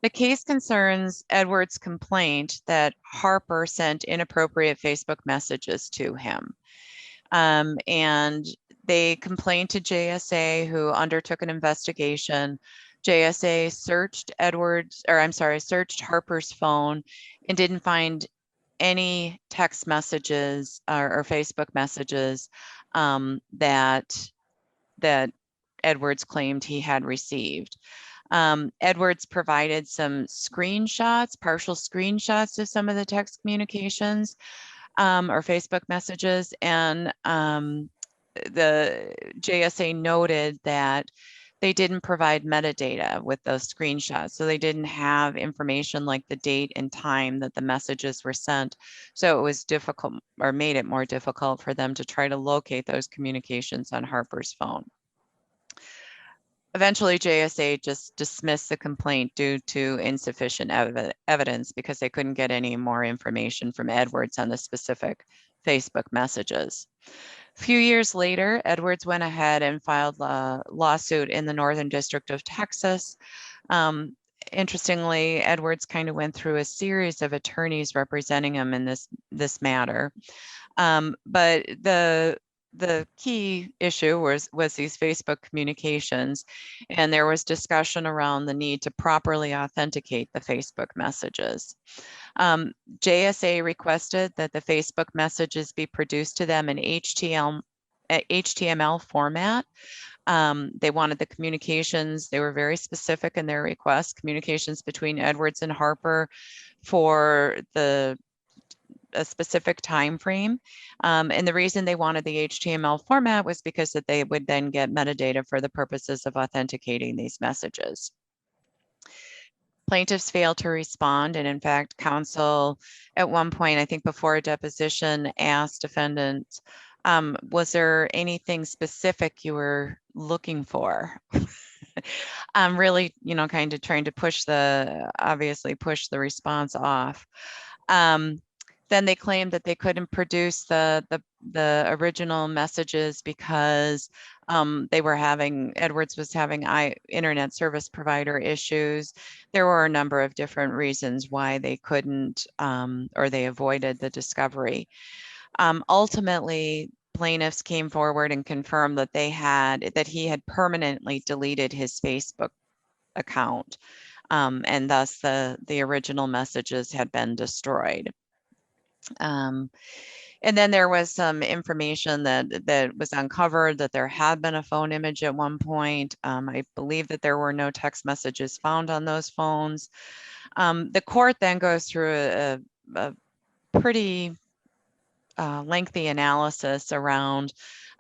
The case concerns Edwards' complaint that Harper sent inappropriate Facebook messages to him. And they complained to JSA, who undertook an investigation. JSA searched searched Harper's phone and didn't find any text messages or Facebook messages that Edwards claimed he had received. Edwards provided some partial screenshots of some of the text communications or Facebook messages, and the JSA noted that they didn't provide metadata with those screenshots. So they didn't have information like the date and time that the messages were sent. So it was difficult, or made it more difficult for them to try to locate those communications on Harper's phone. Eventually, JSA just dismissed the complaint due to insufficient evidence because they couldn't get any more information from Edwards on the specific Facebook messages. A few years later, Edwards went ahead and filed a lawsuit in the Northern District of Texas. Interestingly, Edwards kind of went through a series of attorneys representing him in this matter. But the key issue was these Facebook communications, and there was discussion around the need to properly authenticate the Facebook messages. JSA requested that the Facebook messages be produced to them in HTML format. They wanted the communications, they were very specific in their request, communications between Edwards and Harper for a specific time frame. And the reason they wanted the HTML format was because that they would then get metadata for the purposes of authenticating these messages. Plaintiffs failed to respond, and in fact, counsel at one point, I think before a deposition, asked defendants, was there anything specific you were looking for? Really, kind of trying to obviously push the response off. Then they claimed that they couldn't produce the original messages because Edwards was having internet service provider issues. There were a number of different reasons why they couldn't, or they avoided the discovery. Ultimately, plaintiffs came forward and confirmed that he had permanently deleted his Facebook account, and thus the original messages had been destroyed. And then there was some information that was uncovered that there had been a phone image at one point. I believe that there were no text messages found on those phones. The court then goes through a pretty lengthy analysis around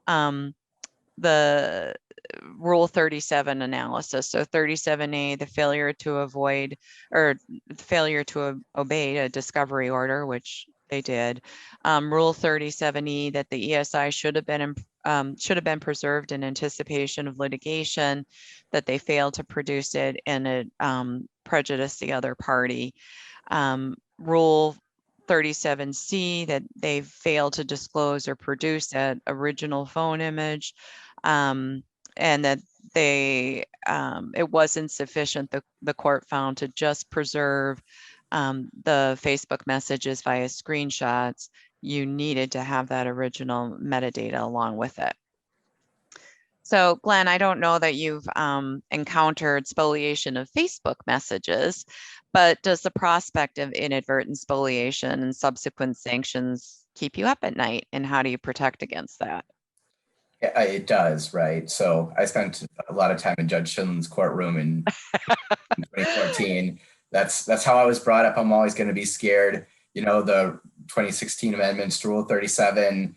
the Rule 37 analysis. So 37A, the failure to avoid or the failure to obey a discovery order, which they did. Rule 37E, that the ESI should have been preserved in anticipation of litigation, that they failed to produce it and it prejudiced the other party. Rule 37C, that they failed to disclose or produce that original phone image, and that it wasn't sufficient, the court found, to just preserve the Facebook messages via screenshots. You needed to have that original metadata along with it. So Glenn, I don't know that you've encountered spoliation of Facebook messages, but does the prospect of inadvertent spoliation and subsequent sanctions keep you up at night? And how do you protect against that? Yeah, it does, right? So I spent a lot of time in Judge Schindler's courtroom in 2014. That's how I was brought up. I'm always going to be scared. The 2016 amendments to Rule 37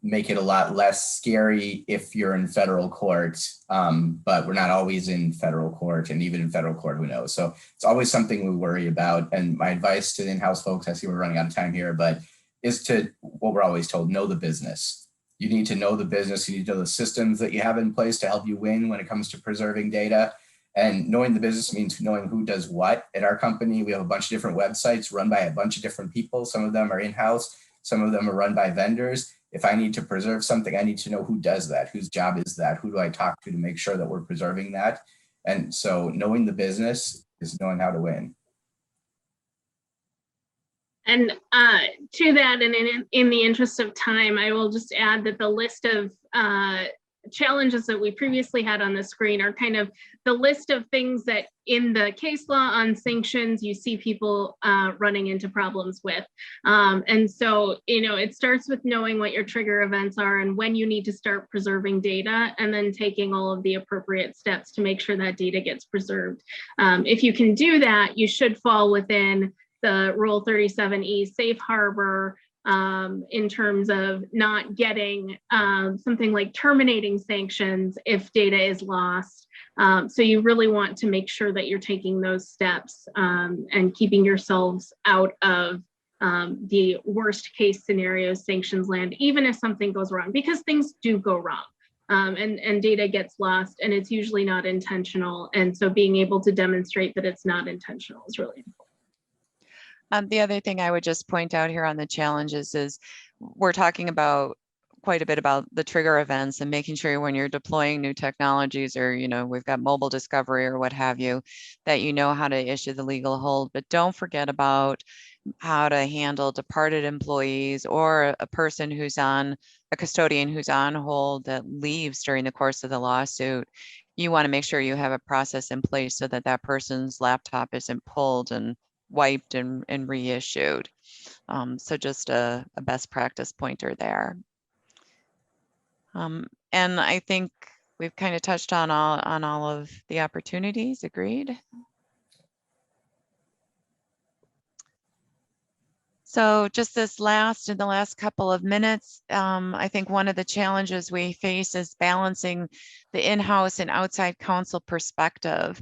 make it a lot less scary if you're in federal court, but we're not always in federal court, and even in federal court, who knows? So it's always something we worry about. And my advice to the in-house folks, I see we're running out of time here, but is to, what we're always told, know the business. You need to know the business. You need to know the systems that you have in place to help you win when it comes to preserving data. And knowing the business means knowing who does what. At our company, we have a bunch of different websites run by a bunch of different people. Some of them are in-house, some of them are run by vendors. If I need to preserve something, I need to know who does that, whose job is that, who do I talk to make sure that we're preserving that. And so knowing the business is knowing how to win. And to that, and in the interest of time, I will just add that the list of challenges that we previously had on the screen are kind of the list of things that in the case law on sanctions, you see people running into problems with. And so, it starts with knowing what your trigger events are and when you need to start preserving data, and then taking all of the appropriate steps to make sure that data gets preserved. If you can do that, you should fall within the Rule 37E safe harbor in terms of not getting something like terminating sanctions if data is lost. So you really want to make sure that you're taking those steps and keeping yourselves out of the worst case scenario sanctions land, even if something goes wrong, because things do go wrong. And data gets lost, and it's usually not intentional. And so being able to demonstrate that it's not intentional is really important. The other thing I would just point out here on the challenges is we're talking about quite a bit about the trigger events and making sure when you're deploying new technologies, or, you know, we've got mobile discovery or what have you, that you know how to issue the legal hold. But don't forget about how to handle departed employees or a person who's on, a custodian who's on hold that leaves during the course of the lawsuit. You want to make sure you have a process in place so that that person's laptop isn't pulled and wiped and reissued. So just a best practice pointer there. And I think we've kind of touched on all of the opportunities. Agreed. So just in the last couple of minutes, I think one of the challenges we face is balancing the in-house and outside counsel perspective.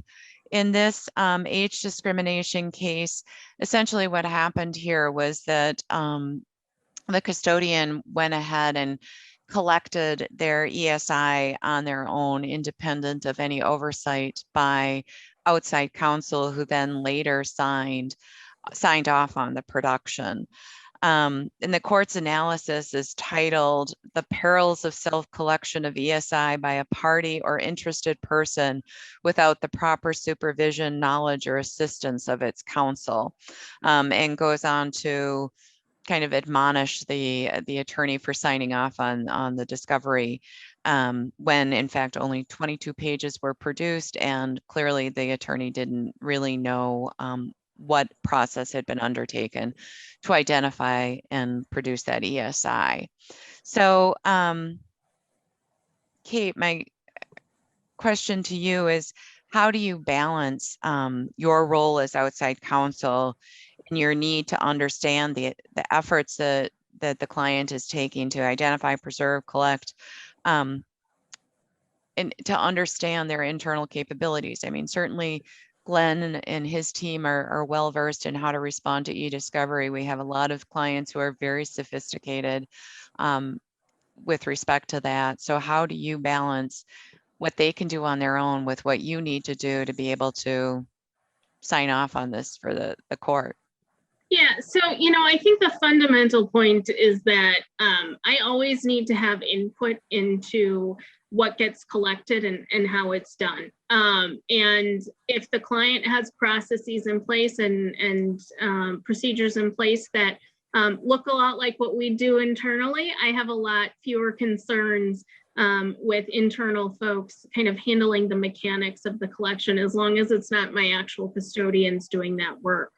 In this age discrimination case, essentially what happened here was that the custodian went ahead and collected their ESI on their own, independent of any oversight by outside counsel, who then later signed off on the production. And the court's analysis is titled "The Perils of Self-Collection of ESI by a Party or Interested Person Without the Proper Supervision, Knowledge, or Assistance of its Counsel," and goes on to kind of admonish the attorney for signing off on the discovery, when in fact only 22 pages were produced, and clearly the attorney didn't really know what process had been undertaken to identify and produce that ESI. So, Kate, my question to you is, how do you balance your role as outside counsel and your need to understand the efforts that the client is taking to identify, preserve, collect, and to understand their internal capabilities? I mean, certainly Glenn and his team are well versed in how to respond to e-discovery. We have a lot of clients who are very sophisticated with respect to that. So how do you balance what they can do on their own with what you need to do to be able to sign off on this for the court? Yeah, so, you know, I think the fundamental point is that I always need to have input into what gets collected and how it's done. And if the client has processes in place and procedures in place that look a lot like what we do internally, I have a lot fewer concerns with internal folks kind of handling the mechanics of the collection, as long as it's not my actual custodians doing that work.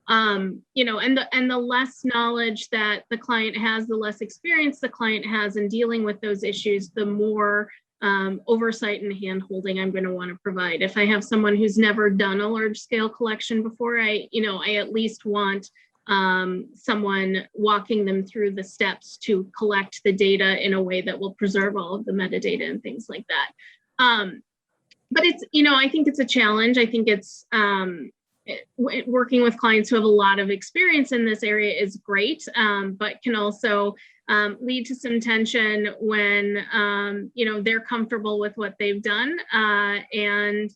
You know, and the less knowledge that the client has, the less experience the client has in dealing with those issues, the more oversight and handholding I'm going to want to provide. If I have someone who's never done a large scale collection before, I at least want someone walking them through the steps to collect the data in a way that will preserve all of the metadata and things like that. But it's, you know, I think it's a challenge. I think it's working with clients who have a lot of experience in this area is great, but can also lead to some tension when, you know, they're comfortable with what they've done and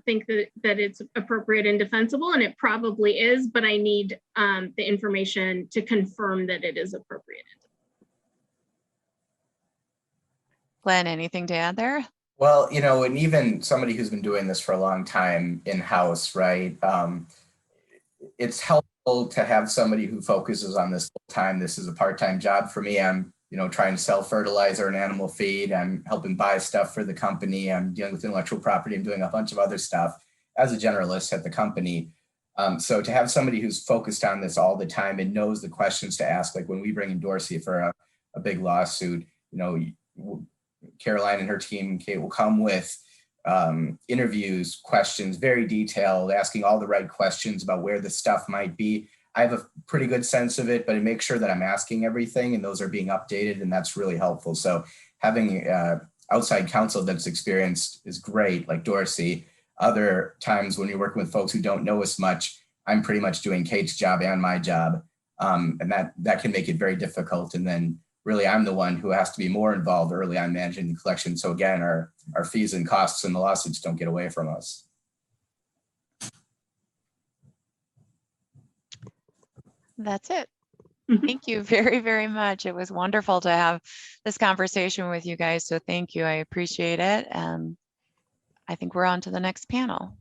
think that it's appropriate and defensible, and it probably is, but I need the information to confirm that it is appropriate. Glenn, anything to add there? Well, you know, and even somebody who's been doing this for a long time in-house, right? It's helpful to have somebody who focuses on this full time. This is a part-time job for me. I'm, you know, trying to sell fertilizer and animal feed. I'm helping buy stuff for the company. I'm dealing with intellectual property. I'm doing a bunch of other stuff as a generalist at the company. So to have somebody who's focused on this all the time and knows the questions to ask, like when we bring in Dorsey for a big lawsuit, you know, Caroline and her team, Kate, will come with interviews, questions, very detailed, asking all the right questions about where the stuff might be. I have a pretty good sense of it, but I make sure that I'm asking everything and those are being updated, and that's really helpful. So having outside counsel that's experienced is great, like Dorsey. Other times when you're working with folks who don't know as much, I'm pretty much doing Kate's job and my job. And that can make it very difficult. And then really I'm the one who has to be more involved early on managing the collection. So again, our fees and costs and the lawsuits don't get away from us. That's it. Mhm. Thank you very, very much. It was wonderful to have this conversation with you guys. So thank you. I appreciate it. And I think we're on to the next panel.